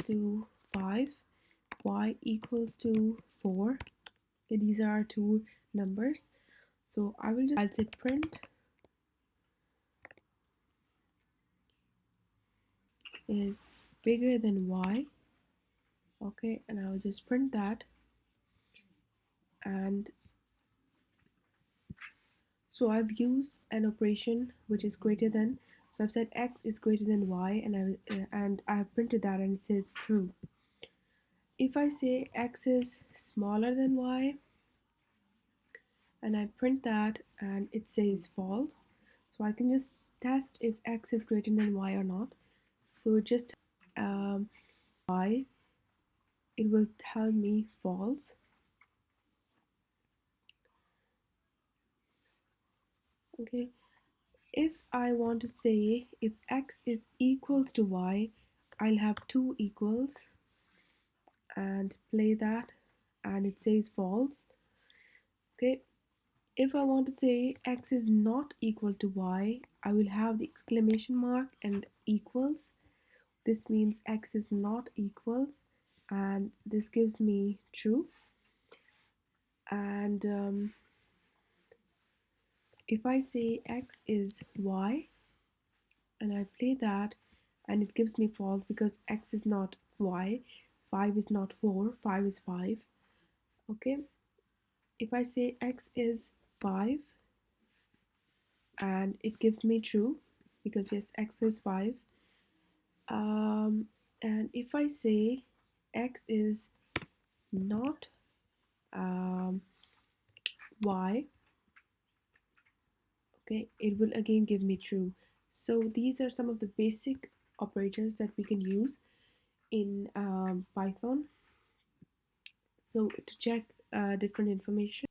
to 5, y equals to 4. Okay, these are our two numbers. So I'll say print is bigger than y. Okay, and I'll just print that. And so I've used an operation which is greater than. So I've said x is greater than y, and I have printed that, and it says true. If I say x is smaller than y, and I print that, and it says false, so I can just test if x is greater than y or not. So just y, it will tell me false. Okay, if I want to say if x is equals to y, I'll have two equals and play that, and it says false. Okay, if I want to say x is not equal to y, I will have the exclamation mark and equals. This means x is not equals, and this gives me true. And if I say x is y, and I play that, and it gives me false because x is not y, 5 is not 4, 5 is 5. Okay, if I say x is 5, and it gives me true because yes, x is 5. And if I say x is not y, okay, it will again give me true. So these are some of the basic operators that we can use in Python. So to check different information,